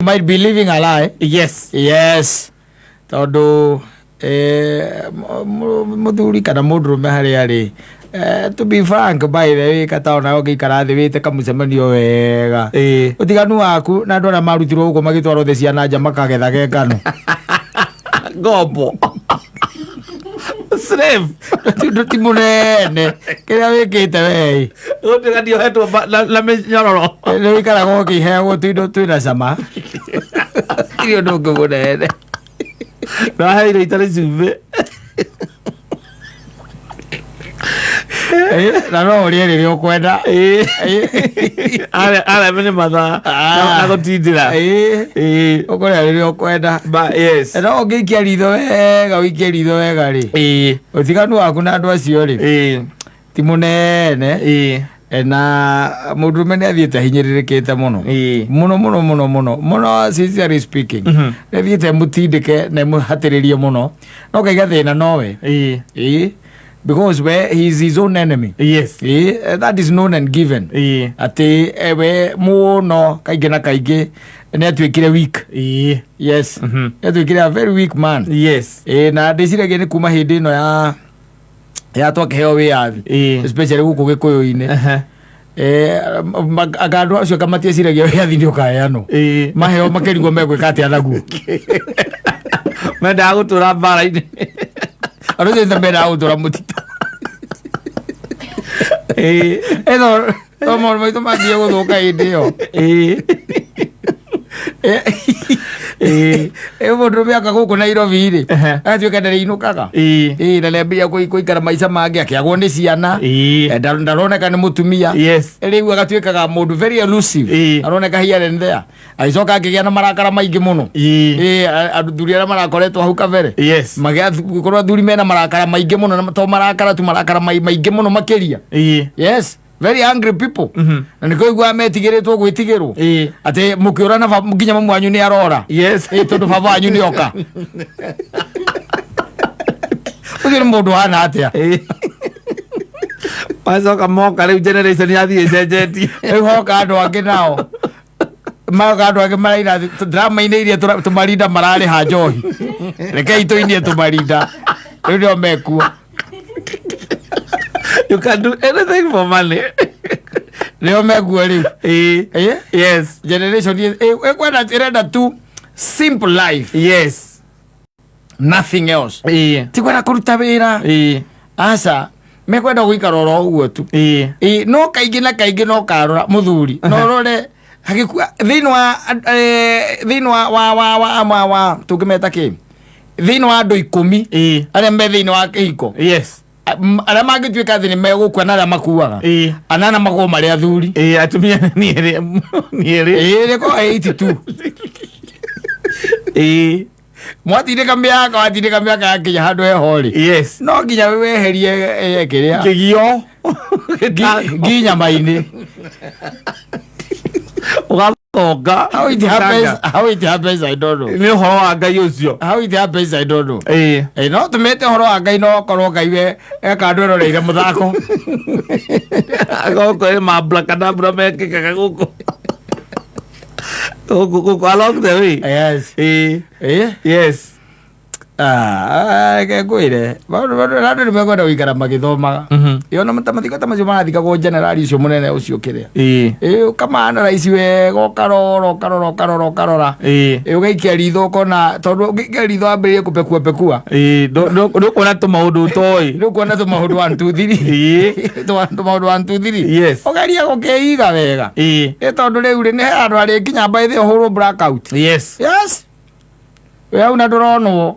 might be living a lie. Yes. Todo muthuri kana mundu mehari ari. To be frank, by the way, kataona ogikara thi wite kamucemanio wega. Utiganu waku na ndona marutirwo ugo magitwaro the ciana nja makagetha gekano. Gobo. Slave. Ti munene. Kira wikite we. Utiganio hetwo la menyororo. Ni wikara go kihego tuindo twina cama. Irio ndungu munene. Na haire itare cumbĩ. Na no ũrĩe rĩrĩa ũkwenda. Ara mene mathaa na gũtindĩra. Ũkũrĩa rĩrĩa ũkwenda. No ũngĩikia ritho wega ũikie ritho wega rĩ. Ũtiganu waku na andũ acio rĩ. Ti mũnene. Na mũndũrũme nĩ athiĩte hinyĩrĩrĩkĩte mũno sincerely speaking. Nĩ athiĩte mũtindĩke na mũhatĩrĩrie mũno. No kaiga thĩna nowe. Because where he is his own enemy. That is known and given. Ati we muno kaige na kaige ni atuikire weak. Atuikire a very weak man. Na ndiciragia ni kuma hindi ino ya twakeheo wiathi, especially guku gikuyu-ini. Akandu acio kamatieciragia wiathi ni ukaheanwo, maheo makeringwo megwika atia naguo. Mendaga gutura mbara-ini. Ano ndio mbera autora mutito. Eno tomo muito magia guthuka hindi yo. Mũndũrũme akaguku Nairobi rĩ, atuĩka ndarĩinũkaga. Na nĩambĩrĩria gũikara maica mangĩ akĩagwo nĩ ciana. Ndaroneka nĩ mũtumia. Rĩu agatuĩkaga mũndũ very elusive. Aroneka here and there. Agĩcoka akĩgĩa na marakara maingĩ mũno. Athuri arĩa marakoretwo hau kabere. Magĩkorwo athuri mena marakara maingĩ mũno, to marakara tu marakara maingĩ mũno makĩria. Very angry people. Na niko igwa metigĩrĩtwo gwĩtigĩrwo. Ati mũkĩũra na nginya mamu wanyu nĩ arora. Tondũ baba wanyu nĩ oka. Ũcio nĩ mũndũ hana atĩa. Macoka moka rĩu generation yathiĩ ĩcenjetie. Rĩu hoka andũ angĩ nao. Maga andũ angĩ maraina drama-inĩ iria tũmarinda mararĩha njohi. Rekei tũinie tũmarinda. Rĩu nĩo mekuo. You can do anything for money. Leo mekuo rĩu. Generation ekwenda irenda tu simple life. Nothing else. Tikwenda kũruta wĩra. Aca mekwenda gũikara oro ũguo tu. No kaingĩ na kaingĩ no karora mũthuri. No rore thĩinĩ wa tũngĩmeta kĩ? Thĩinĩ wa andũ 10 arĩa me thĩinĩ wa kĩhiko. Arĩa mangĩtuĩka thĩ nĩ megũkua na arĩa makuaga. Anana magũrũ marĩ athuri. Atumia nĩ erĩ. Rĩko 82. Mwatindĩka mĩaka watindĩka mĩaka yakinya handũ heho rĩ. No nginya weherie kĩrĩa kĩgio ngi nyama-inĩ. Ugatonga. How it happens I don't know. Nĩ ũhoro wa Ngai ũcio. How it happens I don't know. No tũmĩte ũhoro wa Ngai no korwo Ngai we eka andũ eroreire mũthako. Gũkũ mambura kana mbura mekĩkaga gũkũ. Gũkũ along the way. Ngwĩre andũ nĩ mekwenda gũikara magĩthomaga. Ona mathiko ta macio marathikagwo generali ũcio mũnene ũcio kĩrĩa. Ũkamana raici wega ũkarora. Ũgaikia ritho ũkona, tondũ ũngĩikia ritho wambĩrĩrie kũpekua. Ndũkuona tũmaũndũ ũtoĩ. Ndũkuona tũmaũndũ 1 2 3. Tũmaũndũ 1 2 3. Ũgeria gũkĩiga wega. Tondũ rĩu nĩ he andũ arĩ nginya mbaithĩ ũhũrwo blackout. We una ndũronwo.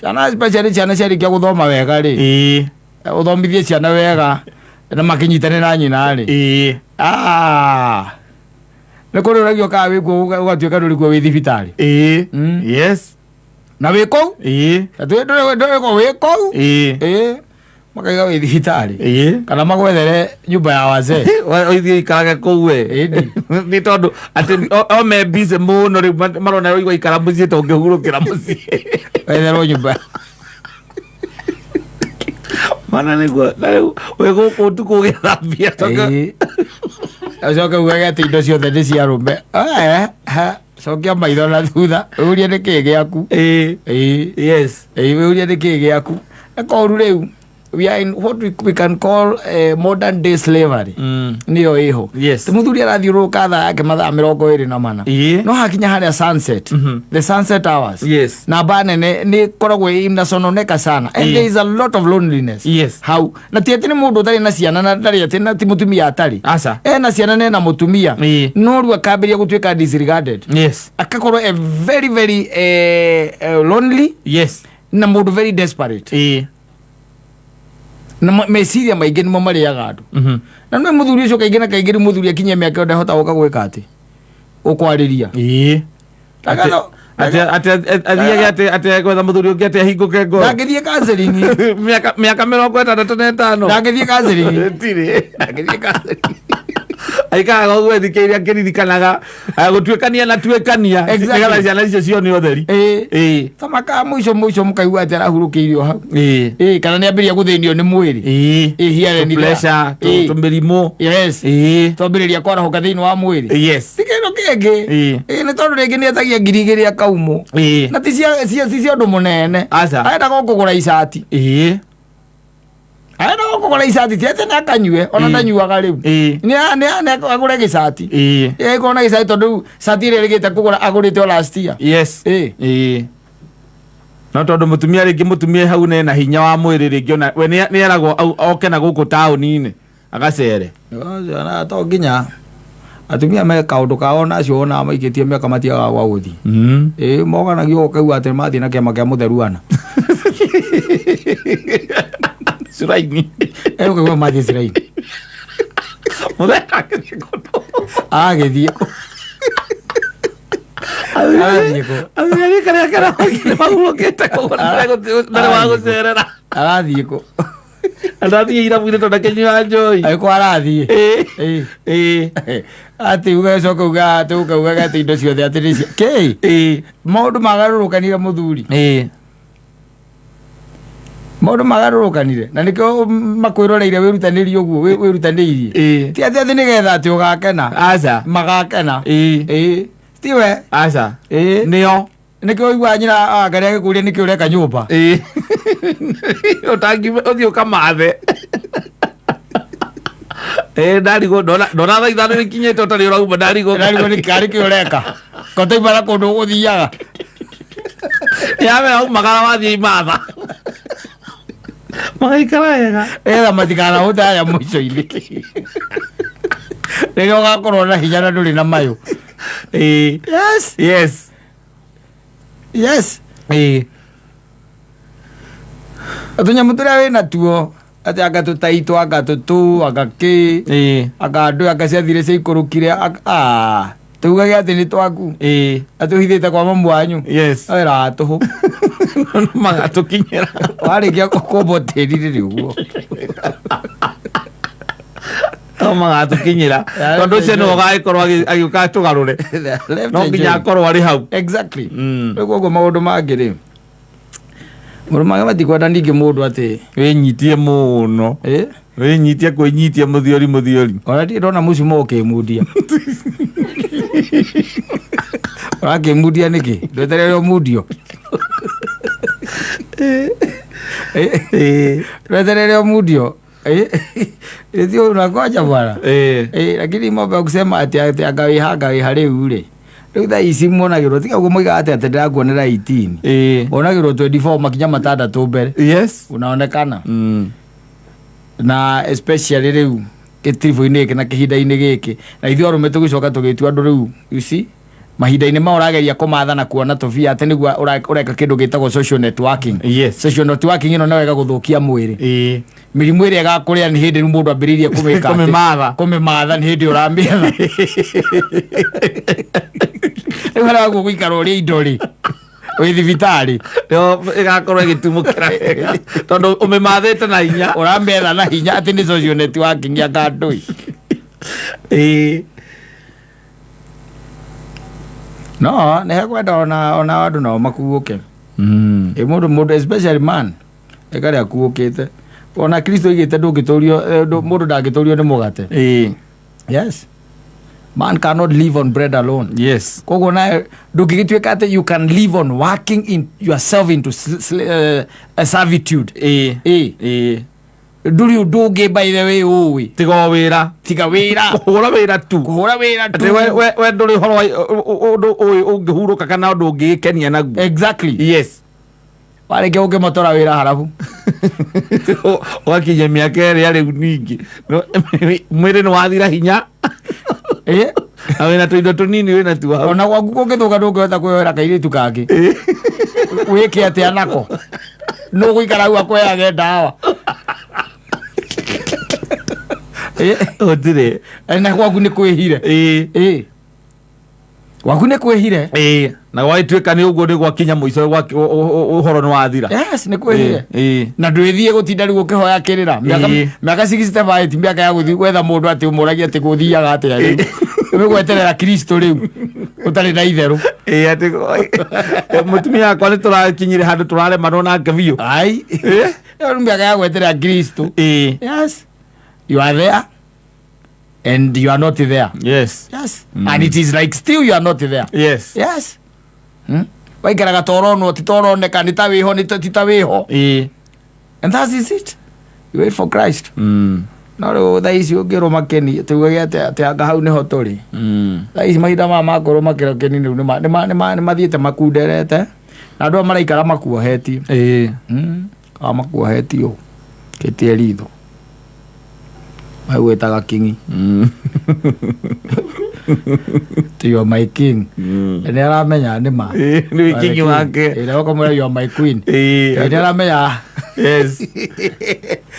Ciana especially ciana ciarĩkia gũthoma wega rĩ. Ũthomithie ciana wega na makinyitane na nyina rĩ. Nĩ kũrĩ ũragio kana wĩkuo ũgatuĩka ndũrĩkuo wĩ thibitarĩ. Na wĩ kũu. Ndũrĩkuo wĩ kũu. Makaiga wĩ thibitarĩ. Kana magwethere nyũmba ya wazee. Ũthiĩ ikarage kũu we. Nĩ tondũ atĩ o me busy mũno rĩu marona ũigua ikara mũciĩ ta ũngĩhurũkĩra mũciĩ. Wetherwo nyũmba. Mana nĩguo. Wĩ gũkũ ũtukũ ũgĩthambia. Acoke uge ati indo ciothe nĩ cia arũme. Cokia maitho na thutha urie nĩ kĩĩ gĩaku. Yes. Urie nĩ kĩĩ gĩaku. Ekoru rĩu we are in what we can call modern day slavery. Niyo iho. Yes. Muthuri arathiũrũrũka thaa yake mathaa 24. No hakinya harĩa sunset. The sunset hours. Yes. Na nene nĩ koragwo inasononeka sana. And there is a lot of loneliness. Yes. How? Na ti atĩ nĩ mũndũ ũtarĩ na ciana na ndarĩ atĩ na ti mũtumia atarĩ. Aca. Na ciana na mũtumia. No rĩu akambĩrĩria gũtuĩka disregarded. Yes. Akakorwo a very very lonely. Yes. Na mũndũ very desperate. Na meciria maingĩ nimo marĩaga andũ. Na no mũthuri ũcio kaingĩ na kaingĩ mũthuri akinyia mĩaka yothe hota gũka gwĩka atĩ ũkwarĩria. Athiage gwetha mũthuri ũngĩ atĩ ahingũke ngoro. Ndangĩthiĩ counseling. Mĩaka 65. Ndangĩthiĩ counseling. Ndangĩthiĩ counseling. Aikaga ũguo thikĩrĩria ngĩririkanaga gũtuĩkania na tuĩkania nĩgetha ciana icio cione ũtheri. Tamaka mũico mũkaigua atĩ arahurũkĩirio hau. Kana nĩambĩrĩria gũthĩnio nĩ mwĩrĩ. Hiareni pressure, tũmĩrimũ. Yes. Twambĩrĩria kwarahũka thĩinĩ wa mwĩrĩ. Yes. Tikĩno kĩngĩ. Nĩ tondũ rĩngĩ nĩetagia 2,000 akaumũ. Na ti cia ũndũ mũnene. Aendaga kũgũra icati. Aenda gũkũgũra icati ti atĩ nakanyue ona ndanyuaga rĩu. Nĩ agũre gĩcati. Kona gĩcati tondũ cati ĩrĩa rĩgĩte kũgũra agũrĩte o last year. Yes. No tondũ mũtumia rĩngĩ mũtumia hau na hinya wa mwĩrĩ rĩngĩ ona we nĩeragwo oke na gũkũ taũni-inĩ agacere. Na to nginya atumia me kaũndũ kao nacio ona maikĩtie mĩaka matiaga gwa gũthiĩ. Moganagio ũkaigua atĩ mathiĩ na kĩama kĩa mũtheruana. Suraini. Ukaigua mathiĩ Suraini. Mũtheka agĩthiĩ kũndũ. Agĩthiĩ kũ. Agĩthiĩ kũ. Agĩthiĩ karĩa karahũgire mahurũkĩte kũgũra ndare wa gũcerera. Arathiĩ kũ. Arathiĩ irabu-inĩ tondũ akĩnyua njohi. Agĩkwo arathiĩ. Atĩ ũgacoka ukauga atĩ indo ciothe atĩ nĩ cia maũndũ magarũrũkanire mũthuri. Maũndũ magarũrũkanire na nĩkĩo makwĩroreire wĩrutanĩrie ũguo wĩrutanĩirie. Ti atĩ nĩgetha atĩ ũgakena. Aca. Magakena. Tiwe. Aca. Nĩo. Nĩkĩo ũigua nyina Ngarĩ agĩkũria nĩkĩo ũreka nyũmba. Ũthiĩ ũkamathe. Ndarigwo ndona thaa ithano nĩkinyĩte ũtarĩ ũrauma ndarigwo nĩ karĩ kĩ ũreka. Kotaimara kũndũ ũgũthiaga. Yamera umagara wathiĩ imatha. Magaikara wega. Matikana ũtaya mũico-inĩ. Rĩrĩa ũgakorwo na hinya na ndũrĩ na mayũ. Yes. Yes. Yes. Tũnyamũ tũrĩa wĩna tuo atĩ anga tũtaitũ anga tũtũ anga kĩ anga andũ anga ciathire ciaikũrũkire tugage atĩ nĩ twaku atĩ ũhithĩte kwa mamu wanyu. Yes. Wĩra tũhũ magatũkinyĩra warĩkia kũmbo tĩri rĩrĩ ũguo magatũkinyĩra tondũ ũcio nĩ ũgagĩkorwo agĩũka tũgarũre no nginya akorwo arĩ hau. Exactly. Rĩu ũguo maũndũ mangĩ rĩ mũndũ mangĩ matikwenda ningĩ mũndũ atĩ wĩnyitie mũno wĩnyitie kwĩnyitia mũthiori ona ndirĩ ndona mũcumo ũkĩmundia. Ũrakĩmundia nĩkĩ ndwetereire ũmundio. Ndwetereire ũmundio. Ndio unagoja bwana. Lakini mambo kusema ati anga wĩha rĩu rĩ rĩu thaa ici monagĩrwo tiga ũguo moiga atĩ ndĩrakuonera 18 monagĩrwo 24 makinya 6 mbere. Yes. Unaonekana. Na especially rĩu gĩtiribũ-inĩ gĩkĩ na kĩhinda-inĩ gĩkĩ na ithuĩ arũme tũgĩcoka tũgĩtua andũ rĩu you see mahinda-inĩ ma ũrageria kũmatha na kuona tũbia atĩ nĩguo ũreka kĩndũ gĩtagwo social networking. Yes. Social networking ĩno nayo ĩgagũthũkia mwĩrĩ. Mĩrimũ ĩrĩa ĩgakũrĩa nĩ hĩndĩ mũndũ ambĩrĩirie kũmĩmatha nĩ hĩndĩ ũramĩetha. Rĩu haragwo gũikara ũrĩa indo rĩ wĩ thibitarĩ ĩgakorwo ĩgĩtumũkĩra wega tondũ ũmĩmathĩte na hinya ũramĩetha na hinya atĩ nĩ social networking ya kandũi. No nĩ hekwenda ona andũ nao makuũke. Mũndũ especially man ĩkarĩ akuũkĩte ona Kristo igĩte ndũngĩtũrio mũndũ ndangĩtũrio nĩ mũgate. Yes. Man cannot live on bread alone. Yes. Kogo na ndungigituika ati you can live on working in yourself into a servitude. Nduri unduge by the way uwi. Tiga wira. Kuhura wira tu. We nduri horo ungihuruka kana ndungikenia naguo. Exactly. Yes. Wale ke uge motora wira harafu. Wakinya miaka ri ari ningi. Mwiri ni wathira hinya. Awena tuindo tunini wena tu hau. Ona gwaku kungithuka ndungihota kwehera kairitu kake. Wike atia nako. No guikara hu akweyage ndawa. Otire. Na gwaku ni kwihire. Gwaku ni kwihire. Na waituika ni uguo ni gwakinya muico uhoro ni wathira. Yes, ni kwihire. Na ndwithie gutinda riu ukihoya kirira. Miaka 65 miaka ya guthi gwetha mundu ati umuragia ati guthiaga atia riu. Wegweterera Kristo riu utari na itheru. Ati mutumia akwa ni turakinyire handu turare marona ngabiu. Ai. Miaka ya gweterera Kristo. Yes. You are there and you are not there. Yes. Yes. And it is like still you are not there. Yes. Yes. Waikaraga torono titoroneka ni tawiho ni titawiho. And that is it. You wait for Christ. No thaisi ungiro makeni tuge ate anga hau niho turi. Thaisi mahinda makoro makira keni ni mathiete makunderete na andu maraikara makuohetie. Makuohetio kitie ritho wetaga kingi. You are my king. And aramenya ni ma. Ni king wake. Ila wakamwela you are my queen. And aramenya. Yes.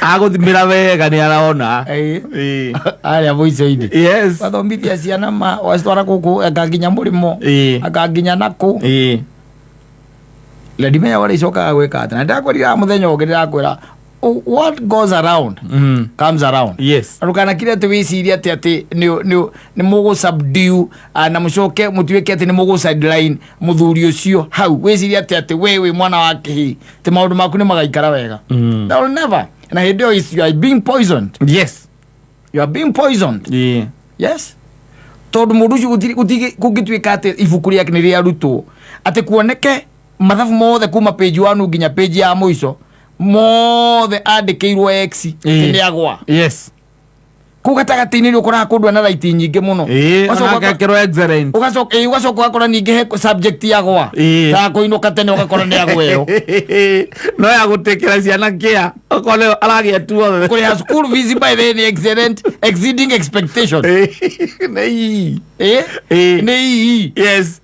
Aguthimira wega ni araona. Aria voice-ini. Yes. Wathomithia ciana ma wacitwara guku akanginya murimo. Akanginya naku. La dimenya wale icokaga gwika ati na ndakwirira muthenya ungi ndirakwira what goes around comes around. Yes. Rukana kile tuwisiria ati ni mugo subdue na mucoke mutuike ati ni mugo sideline muthuri ucio hau wisiria ati wewe mwana wake hi te maundu maku ni magaikara wega. That will never. Na hidio is you are being poisoned. Yes. You are being poisoned. Yes. Tondu mundu ucio gugituika ati ibuku riake ni ria ruto ati kuoneke mathabu mothe kuma page 1 nginya page ya muico mothe andikirwo X ni agwa. Yes. Kugatagati-ini ukora kundwa na right nyingi muno. Ugacoka kero excellent. Ugacoka akora ningi he subject yagwa. Ta kuinuka tene ugakora ni agweyo. No ya gutekera ciana kia. Okole aragia tuo. Kuri ha school fees by the excellent exceeding expectation. Nei. Nei. Yes.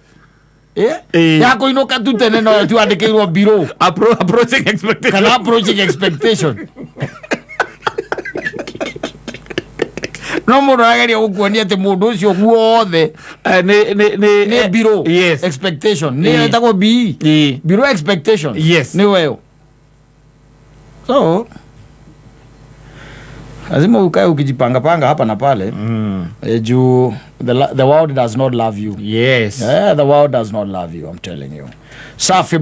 Ya kuinuka tu tene no tu andikirwo biro. Approaching expectation. Kana approaching expectation. No mundu arageria gukuonia ati mundu ucio guothe ni biro. Yes. Expectation ni etagwo B. Biro expectation. Yes. Ni weo. So lazima ukae ukijipanga hapa na pale. Juu the world does not love you. Yes. The world does not love you, I'm telling you. Safi.